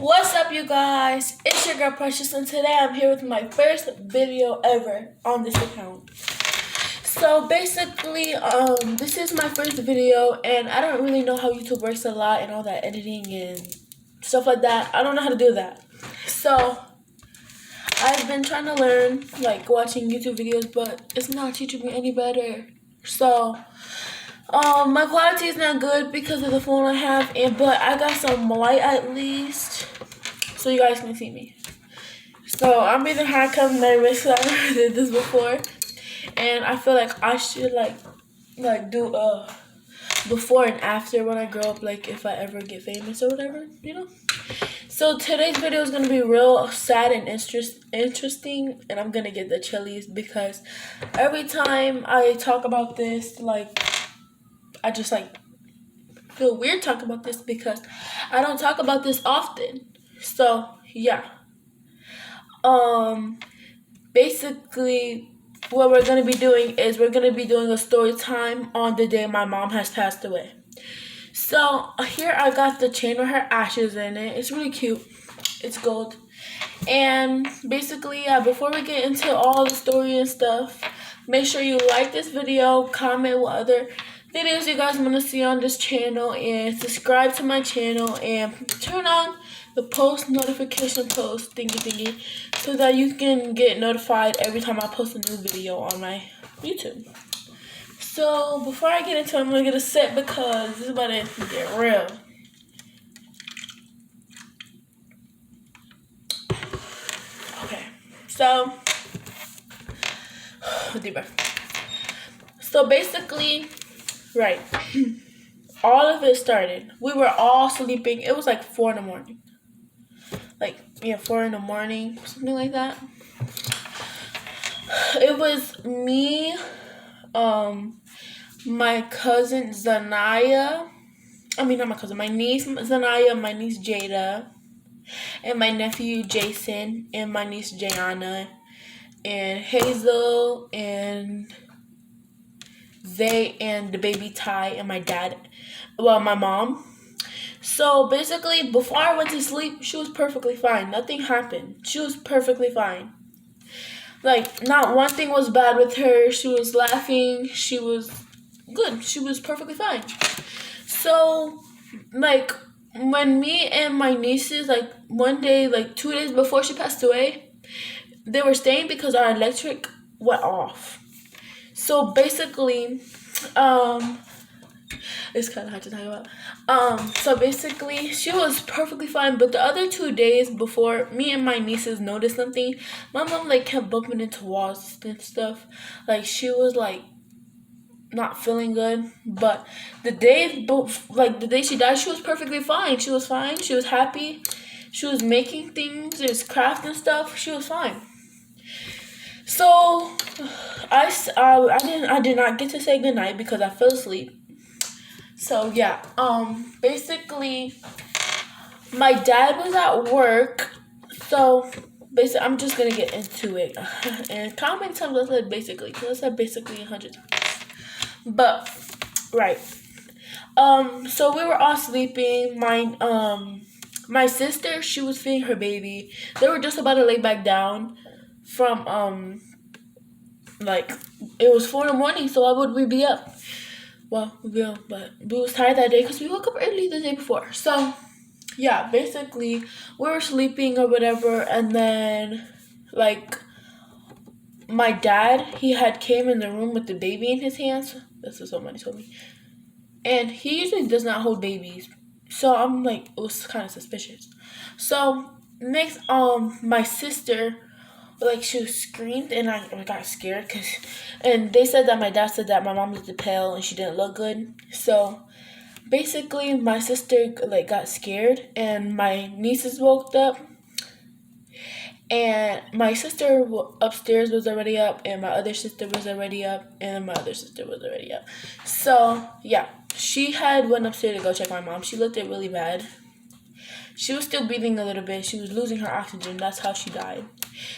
What's up, you guys? It's your girl Precious, and today I'm here with my first video ever on this account. So basically, this is my first video, and I don't really know how YouTube works a lot and all that editing and stuff like that. I don't know how to do that. So I've been trying to learn, like watching YouTube videos, but it's not teaching me any better. So my quality is not good because of the phone I have, but I got some light at least, so you guys can see me. So I'm either hard come nervous because I never did this before, and I feel like I should like do before and after when I grow up, like if I ever get famous or whatever, you know. So today's video is gonna be real sad and interesting, and I'm gonna get the chilies because every time I talk about this, like I just like feel weird talking about this because I don't talk about this often. So yeah. Basically what we're gonna be doing is we're gonna be doing a story time on the day my mom has passed away. So here I got the chain with her ashes in it. It's really cute. It's gold. And basically, before we get into all the story and stuff, make sure you like this video, comment what other videos you guys want to see on this channel, and subscribe to my channel, and turn on the post notification thingy so that you can get notified every time I post a new video on my YouTube. So before I get into it, I'm gonna get a sip because this is about to get real. Okay, so deep breath. So basically, right, all of it started. We were all sleeping. It was like 4 in the morning. 4 in the morning, something like that. It was me, my cousin Zanaya. Not my cousin, my niece Zanaya, my niece Jada, and my nephew Jason, and my niece Jayana, and Hazel, and they, and the baby Ty, and my dad, my mom. So basically, before I went to sleep, she was perfectly fine. Nothing happened. She was perfectly fine. Like, not one thing was bad with her. She was laughing. She was good. She was perfectly fine. So, like, when me and my nieces, like, one day, like, 2 days before she passed away, they were staying because our electric went off. So, basically, it's kind of hard to talk about. So basically, she was perfectly fine. But the other 2 days before, me and my nieces noticed something. My mom, like, kept bumping into walls and stuff. Like, she was, like, not feeling good. But the day she died, she was perfectly fine. She was fine. She was happy. She was making things. There's craft and stuff. She was fine. So I did not get to say goodnight because I fell asleep. So yeah, basically, my dad was at work. So basically, I'm just gonna get into it. And comment times I said basically, because I said basically 100 times. But right, so we were all sleeping. My sister, she was feeding her baby. They were just about to lay back down from it was 4 in the morning. So why would we be up? Well, but we was tired that day because we woke up early the day before. So, yeah, basically, we were sleeping or whatever, and then, like, my dad, he had came in the room with the baby in his hands. This is what Money told me. And he usually does not hold babies. So, I'm like, it was kind of suspicious. So, next, my sister, like, she screamed, and I got scared, and they said that my dad said that my mom looked pale and she didn't look good. So basically, my sister, like, got scared, and my nieces woke up, and my sister upstairs was already up, and my other sister was already up, and my other sister was already up. So yeah, she had went upstairs to go check my mom. She looked at really bad. She was still breathing a little bit. She was losing her oxygen. That's how she died.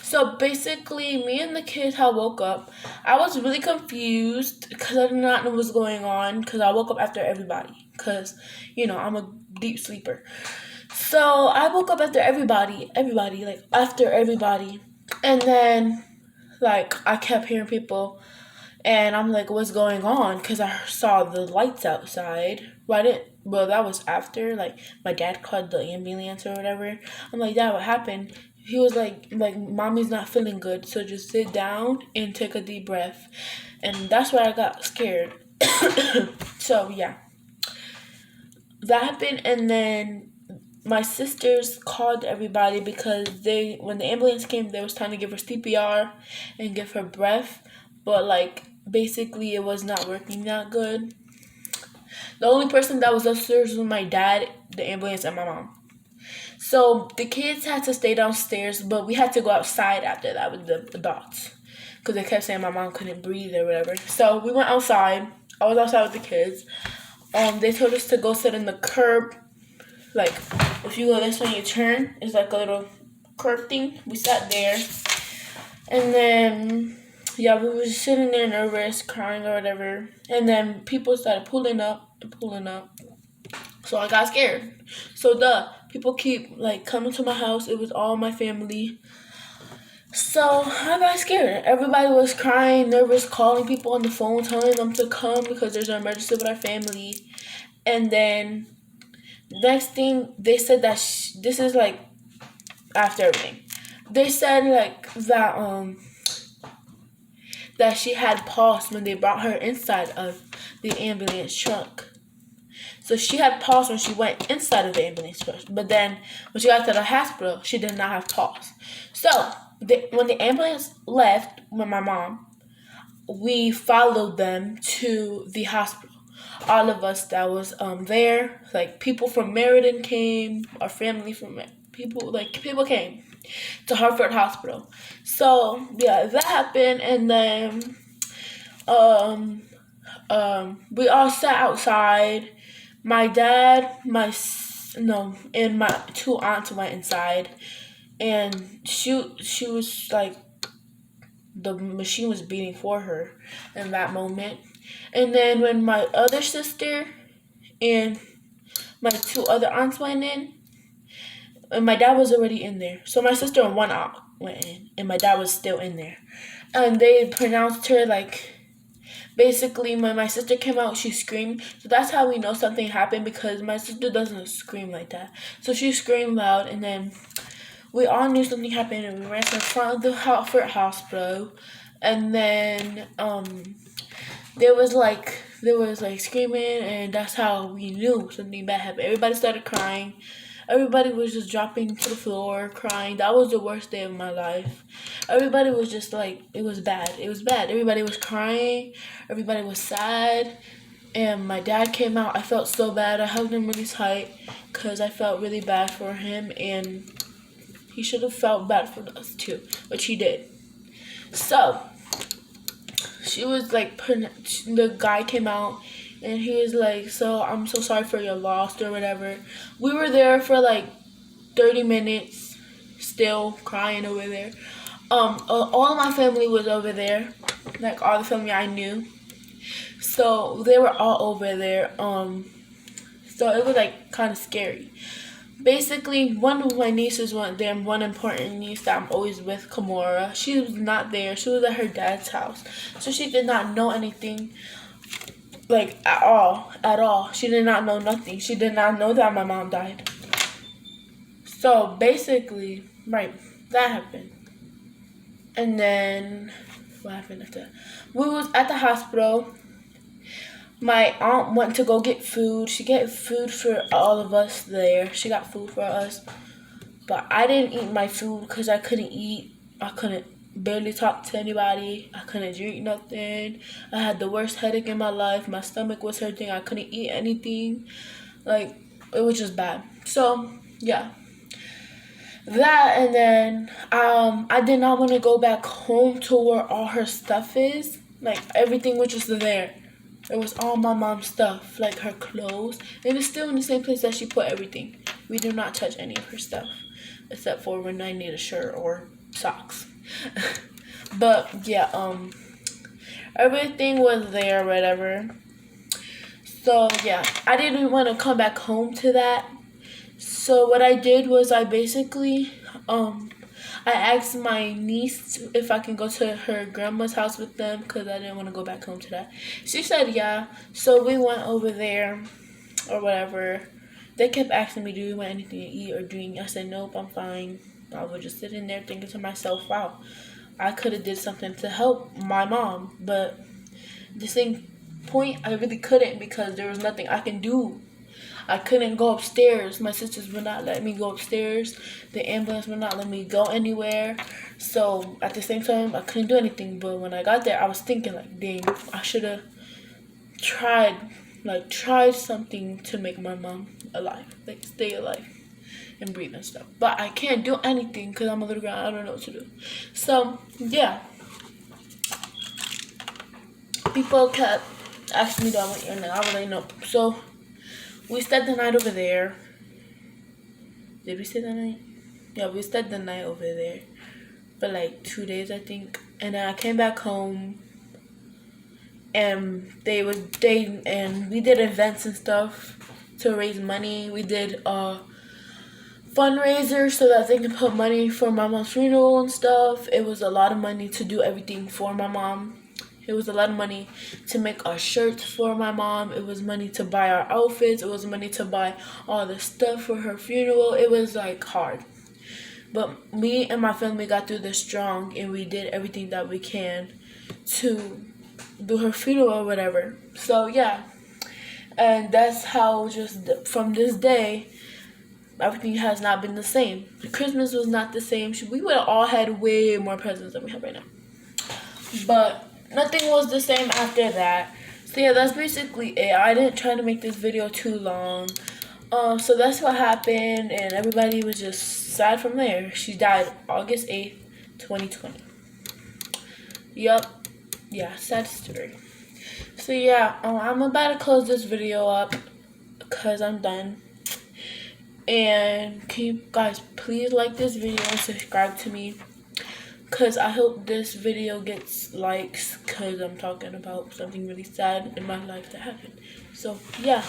So basically, me and the kids had woke up. I was really confused because I did not know what was going on because I woke up after everybody because, I'm a deep sleeper. So I woke up after everybody, like after everybody. And then like I kept hearing people and I'm like, what's going on? Because I saw the lights outside. Well, that was after, like, my dad called the ambulance or whatever. I'm like, Dad, what happened? He was like, Mommy's not feeling good, so just sit down and take a deep breath. And that's why I got scared. So, yeah. That happened, and then my sisters called everybody because when the ambulance came, they was trying to give her CPR and give her breath, but like basically it was not working that good. The only person that was upstairs was my dad, the ambulance, and my mom. So the kids had to stay downstairs, but we had to go outside after that with the adults because they kept saying my mom couldn't breathe or whatever. So we went outside. I was outside with the kids. They told us to go sit in the curb. Like, if you go this way, you turn. It's like a little curb thing. We sat there. And then, yeah, we were just sitting there nervous, crying or whatever. And then people started pulling up and pulling up. So I got scared. So, people keep, like, coming to my house. It was all my family. So I got scared. Everybody was crying, nervous, calling people on the phone, telling them to come because there's an emergency with our family. And then next thing, they said that this is like after everything. They said like that she had pulse when they brought her inside of the ambulance truck. So she had pulse when she went inside of the ambulance truck, but then when she got to the hospital, she did not have pulse. So when the ambulance left with my mom, we followed them to the hospital. All of us that was there, like people from Meriden came, our family from people came to Hartford Hospital. So yeah, that happened, and then we all sat outside. My dad, and my two aunts went inside, and she was like, the machine was beating for her in that moment. And then when my other sister and my two other aunts went in, and my dad was already in there. So my sister and one aunt went in, and my dad was still in there. And they pronounced her like, basically when my sister came out, she screamed. So that's how we know something happened, because my sister doesn't scream like that. So she screamed loud, and then we all knew something happened, and we ran to the front of the Hartford Hospital. And then there was like screaming, and that's how we knew something bad happened. Everybody started crying. Everybody was just dropping to the floor, crying. That was the worst day of my life. Everybody was just like, it was bad. It was bad. Everybody was crying. Everybody was sad. And my dad came out. I felt so bad. I hugged him really tight because I felt really bad for him. And he should have felt bad for us too, which he did. So she was like, the guy came out, and he was like, so I'm so sorry for your loss or whatever. We were there for like 30 minutes, still crying over there. All of my family was over there, like all the family I knew. So they were all over there. So it was like kind of scary. Basically, one of my nieces went there, one important niece that I'm always with, Kimora. She was not there. She was at her dad's house. So she did not know anything, like, at all. She did not know nothing. She did not know that my mom died. So, basically, right, that happened. And then, what happened after that? We was at the hospital. My aunt went to go get food. She got food for all of us there. She got food for us. But I didn't eat my food because I couldn't eat. I couldn't barely talk to anybody. I couldn't drink nothing. I had the worst headache in my life. My stomach was hurting. I couldn't eat anything. Like, it was just bad. So, yeah. That, and then I did not want to go back home to where all her stuff is. Like, everything was just there. It was all my mom's stuff, like her clothes. And it's still in the same place that she put everything. We do not touch any of her stuff, except for when I need a shirt or socks. But yeah, everything was there, whatever. So yeah, I didn't want to come back home to that. So what I did was I basically I asked my niece if I can go to her grandma's house with them because I didn't want to go back home to that. She said yeah. So we went over there or whatever. They kept asking me, do you want anything to eat or drink? I said, nope, I'm fine. I was just sitting there thinking to myself, wow, I could have did something to help my mom. But the same point, I really couldn't because there was nothing I can do. I couldn't go upstairs. My sisters would not let me go upstairs. The ambulance would not let me go anywhere. So at the same time, I couldn't do anything. But when I got there, I was thinking like, dang, I should have tried something to make my mom alive, like stay alive and breathe and stuff. But I can't do anything because I'm a little girl. I don't know what to do. So yeah, people kept asking me, do I want your name? I was like, no. So we stayed the night over there. Did we stay the night? Yeah, we stayed the night over there for like 2 days, I think. And then I came back home, and we did events and stuff to raise money. We did a fundraiser so that they could put money for my mom's funeral and stuff. It was a lot of money to do everything for my mom. It was a lot of money to make our shirts for my mom. It was money to buy our outfits. It was money to buy all the stuff for her funeral. It was like hard. But me and my family got through this strong, and we did everything that we can to do her funeral or whatever. So yeah, and that's how just from this day, everything has not been the same. Christmas was not the same. We would have all had way more presents than we have right now. But nothing was the same after that. So yeah, that's basically it. I didn't try to make this video too long. So that's what happened, and everybody was just sad from there. She died August 8th, 2020. Yup. Yeah, sad story. So yeah, I'm about to close this video up because I'm done. And can you guys please like this video and subscribe to me, because I hope this video gets likes, because I'm talking about something really sad in my life that happened. So yeah.